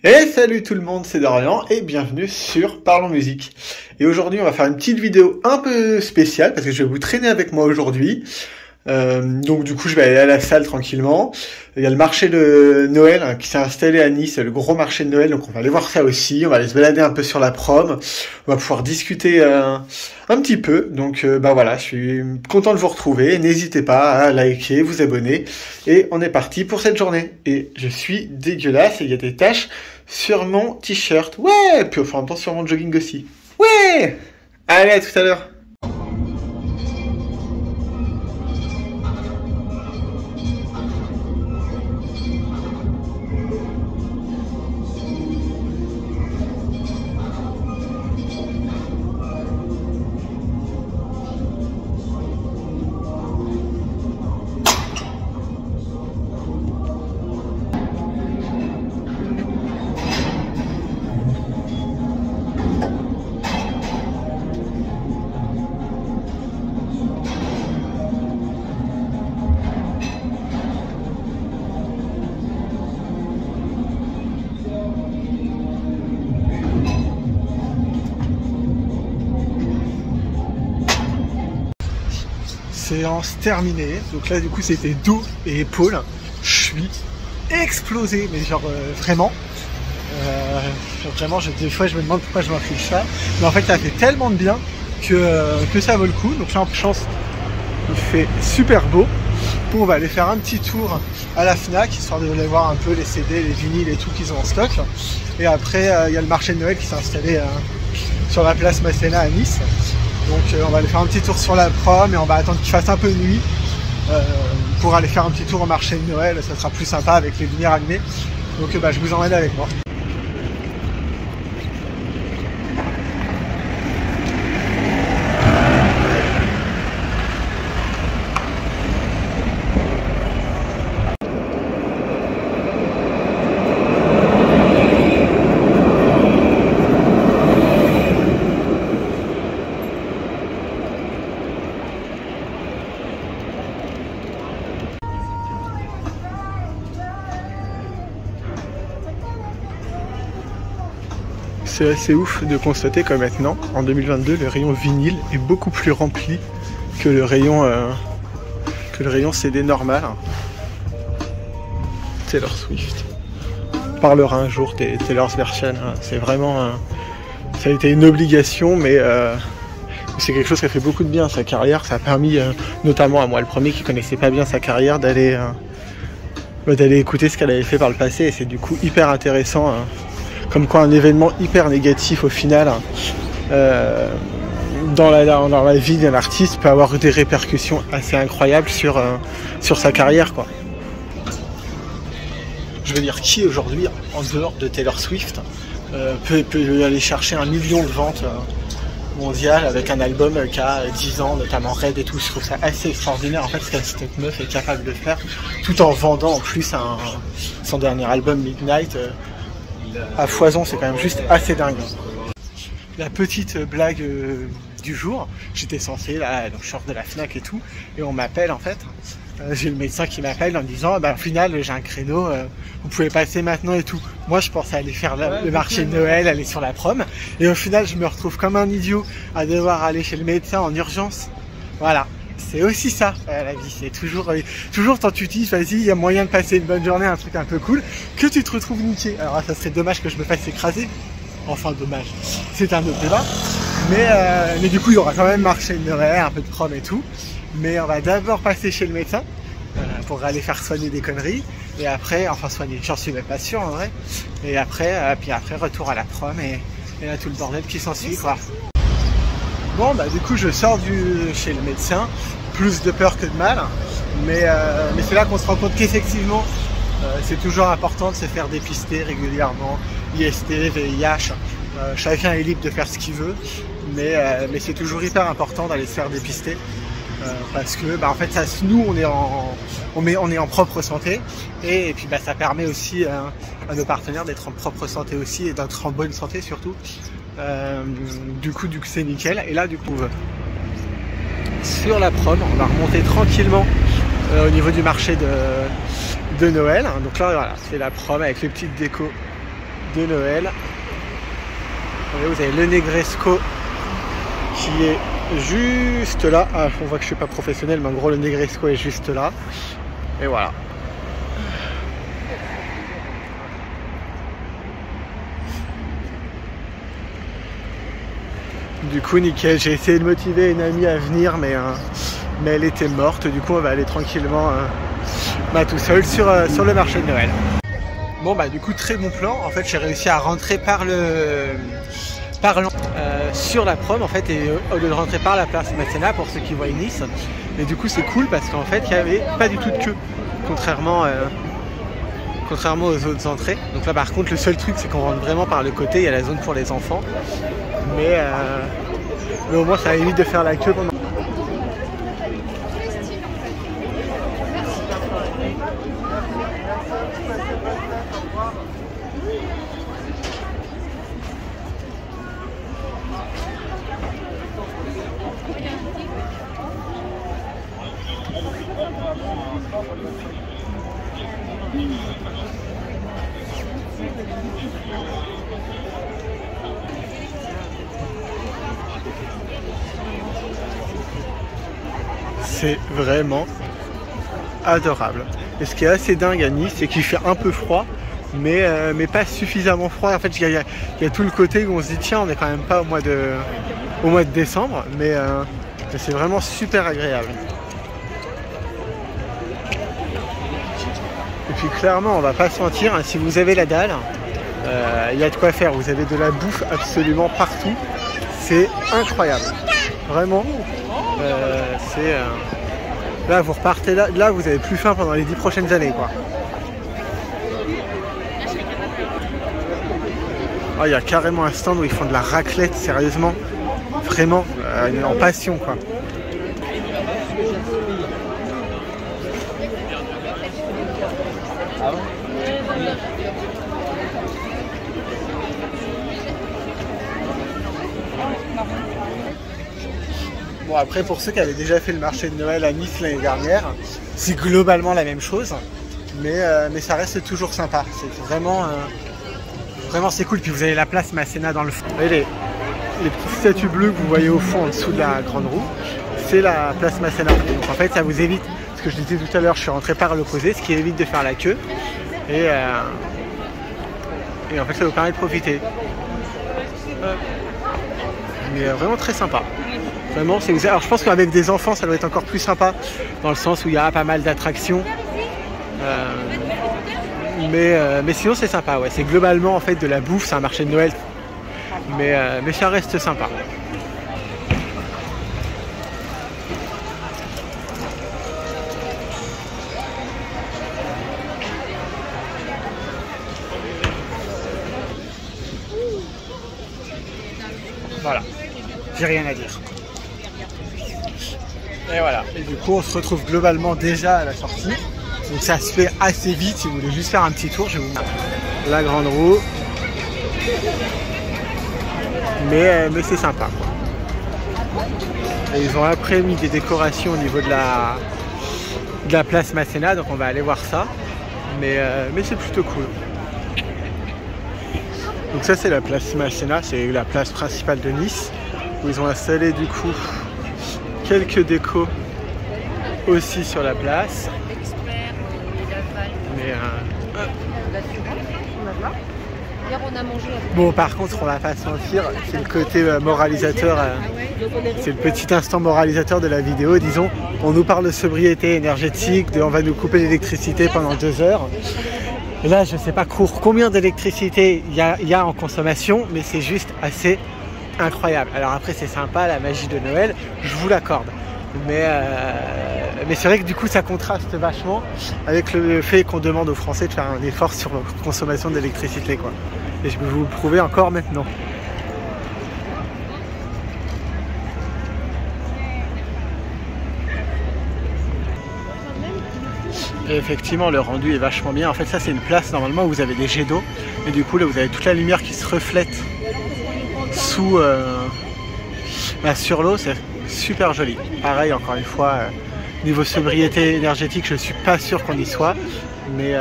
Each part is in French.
Et salut tout le monde, c'est Dorian et bienvenue sur Parlons Musique. Et aujourd'hui on va faire une petite vidéo un peu spéciale parce que je vais vous traîner avec moi aujourd'hui. Donc du coup je vais aller à la salle tranquillement. Il y a le marché de Noël qui s'est installé à Nice, le gros marché de Noël, donc on va aller voir ça aussi. On va aller se balader un peu sur la prom. On va pouvoir discuter un petit peu. Donc voilà, je suis content de vous retrouver. N'hésitez pas à liker, vous abonner. Et on est parti pour cette journée. Et je suis dégueulasse et il y a des taches sur mon t-shirt. Ouais, puis au fur et à mesure sur mon jogging aussi. Ouais. Allez, à tout à l'heure. Séance terminée, donc là du coup c'était dos et épaules. Je suis explosé, mais genre vraiment des fois je me demande pourquoi je m'inflige ça, mais en fait ça fait tellement de bien que ça vaut le coup. Donc là en chance il fait super beau. Bon, on va aller faire un petit tour à la Fnac histoire de aller voir un peu les CD, les vinyles et tout qu'ils ont en stock. Et après il y a le marché de Noël qui s'est installé sur la place Masséna à Nice. Donc on va aller faire un petit tour sur la prom et on va attendre qu'il fasse un peu de nuit pour aller faire un petit tour au marché de Noël. Ça sera plus sympa avec les lumières allumées. Donc je vous emmène avec moi. C'est assez ouf de constater que maintenant, en 2022, le rayon vinyle est beaucoup plus rempli que le rayon CD normal. Taylor Swift. On parlera un jour des Taylor's Version. C'est vraiment... ça a été une obligation, mais c'est quelque chose qui a fait beaucoup de bien à sa carrière. Ça a permis, notamment à moi, le premier qui connaissait pas bien sa carrière, d'aller écouter ce qu'elle avait fait par le passé. Et c'est du coup hyper intéressant. Comme quoi un événement hyper négatif au final dans la vie d'un artiste peut avoir des répercussions assez incroyables sur sa carrière, quoi. Je veux dire, qui aujourd'hui, en dehors de Taylor Swift, peut aller chercher 1 million de ventes mondiales avec un album qui a 10 ans, notamment Red et tout. Je trouve ça assez extraordinaire en fait ce que cette meuf est capable de faire, tout en vendant en plus son dernier album Midnight à foison. C'est quand même juste assez dingue. La petite blague du jour, j'étais censé, là, donc je sors de la Fnac et tout, et on m'appelle en fait, j'ai le médecin qui m'appelle en me disant, au final j'ai un créneau, vous pouvez passer maintenant et tout. Moi je pensais aller faire le marché de Noël, aller sur la prom, et au final je me retrouve comme un idiot à devoir aller chez le médecin en urgence. Voilà. C'est aussi ça, la vie, c'est toujours quand tu te dis, vas-y, il y a moyen de passer une bonne journée, un truc un peu cool, que tu te retrouves niqué. Alors ça serait dommage que je me fasse écraser, enfin dommage, c'est un autre débat, mais du coup il y aura quand même marché de Noël, un peu de prom et tout, mais on va d'abord passer chez le médecin, pour aller faire soigner des conneries, et après, enfin soigner, j'en suis même pas sûr en vrai, et après, retour à la prom, et là tout le bordel qui s'ensuit, quoi. Bon, du coup je sors chez le médecin, plus de peur que de mal, mais c'est là qu'on se rend compte qu'effectivement c'est toujours important de se faire dépister régulièrement, IST, VIH, chacun est libre de faire ce qu'il veut, mais c'est toujours hyper important d'aller se faire dépister, parce que en fait nous on est en propre santé, et puis ça permet aussi à nos partenaires d'être en propre santé aussi, et d'être en bonne santé surtout. Du coup c'est nickel. Et là du coup sur la prom on va remonter tranquillement au niveau du marché de Noël. Donc là voilà, c'est la prom avec les petites décos de Noël. Vous avez le Negresco qui est juste là. Ah, on voit que je suis pas professionnel, mais en gros le Negresco est juste là. Et voilà. Du coup nickel, j'ai essayé de motiver une amie à venir, mais elle était morte. Du coup on va aller tranquillement tout seul sur le marché de Noël. Bon bah du coup très bon plan. En fait j'ai réussi à rentrer par sur la prom en fait, et au lieu de rentrer par la place Masséna pour ceux qui voient Nice. Et du coup c'est cool parce qu'en fait il n'y avait pas du tout de queue, contrairement aux autres entrées. Donc là par contre le seul truc c'est qu'on rentre vraiment par le côté, il y a la zone pour les enfants. Mais au moins ça évite de faire la queue pendant. C'est vraiment adorable. Et ce qui est assez dingue à Nice, c'est qu'il fait un peu froid, mais pas suffisamment froid. En fait, il y a tout le côté où on se dit tiens, on n'est quand même pas au mois de décembre, mais c'est vraiment super agréable. Et puis clairement, on va pas se mentir, hein, si vous avez la dalle, il y a de quoi faire. Vous avez de la bouffe absolument partout. C'est incroyable. Vraiment. Là vous repartez là vous avez plus faim pendant les 10 prochaines années quoi. Oh, il y a carrément un stand où ils font de la raclette, sérieusement, vraiment en passion quoi. Bon après pour ceux qui avaient déjà fait le marché de Noël à Nice l'année dernière, c'est globalement la même chose, mais ça reste toujours sympa. C'est vraiment c'est cool. Puis vous avez la place Masséna dans le fond. Et les petites statues bleues que vous voyez au fond en dessous de la grande roue, c'est la place Masséna. Donc en fait ça vous évite, ce que je disais tout à l'heure, je suis rentré par l'opposé, ce qui évite de faire la queue. Et en fait ça vous permet de profiter. Mais vraiment très sympa. Vraiment, alors je pense qu'avec des enfants ça doit être encore plus sympa, dans le sens où il y a pas mal d'attractions. Mais sinon c'est sympa, ouais. C'est globalement en fait de la bouffe, c'est un marché de Noël. Mais ça reste sympa. Voilà, j'ai rien à dire. Et voilà, et du coup on se retrouve globalement déjà à la sortie. Donc ça se fait assez vite. Si vous voulez juste faire un petit tour, je vais vous montrer la grande roue. Mais c'est sympa quoi. Et ils ont après mis des décorations au niveau de la place Masséna, donc on va aller voir ça. Mais c'est plutôt cool. Donc ça c'est la place Masséna, c'est la place principale de Nice, où ils ont installé du coup quelques décos aussi sur la place. Mais bon par contre on va pas se mentir, c'est le côté moralisateur, c'est le petit instant moralisateur de la vidéo, disons. On nous parle de sobriété énergétique, on va nous couper l'électricité pendant 2 heures. Et là je sais pas combien d'électricité il y a en consommation, mais c'est juste assez incroyable. Alors après c'est sympa, la magie de Noël, je vous l'accorde. Mais c'est vrai que du coup ça contraste vachement avec le fait qu'on demande aux Français de faire un effort sur leur consommation d'électricité quoi. Et je peux vous le prouver encore maintenant. Et effectivement le rendu est vachement bien. En fait ça c'est une place normalement où vous avez des jets d'eau. Et du coup là vous avez toute la lumière qui se reflète sous sur l'eau, c'est super joli. Pareil encore une fois, niveau sobriété énergétique je suis pas sûr qu'on y soit, mais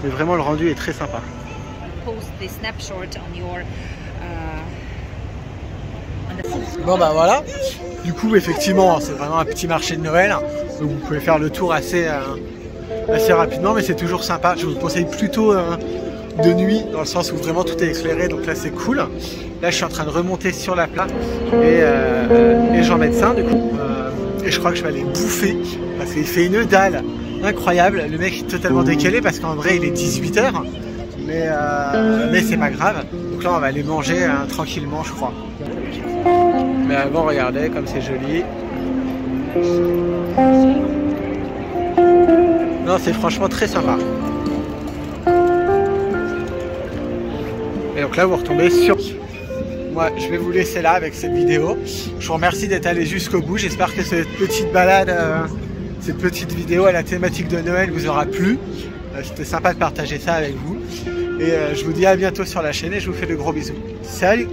vraiment le rendu est très sympa. post the snapshot on your Bon bah voilà, du coup effectivement c'est vraiment un petit marché de Noël, donc vous pouvez faire le tour assez rapidement, mais c'est toujours sympa. Je vous conseille plutôt de nuit, dans le sens où vraiment tout est éclairé, donc là c'est cool. Là je suis en train de remonter sur la place et Jean Médecin du coup, et je crois que je vais aller bouffer, parce qu'il fait une dalle incroyable. Le mec est totalement décalé parce qu'en vrai il est 18 h, mais c'est pas grave. Donc là on va aller manger tranquillement je crois. Mais avant, regardez comme c'est joli. Non, c'est franchement très sympa. Et donc là, vous retombez sur... Moi, je vais vous laisser là avec cette vidéo. Je vous remercie d'être allé jusqu'au bout. J'espère que cette petite balade, cette petite vidéo à la thématique de Noël vous aura plu. C'était sympa de partager ça avec vous. Et je vous dis à bientôt sur la chaîne et je vous fais de gros bisous. Salut!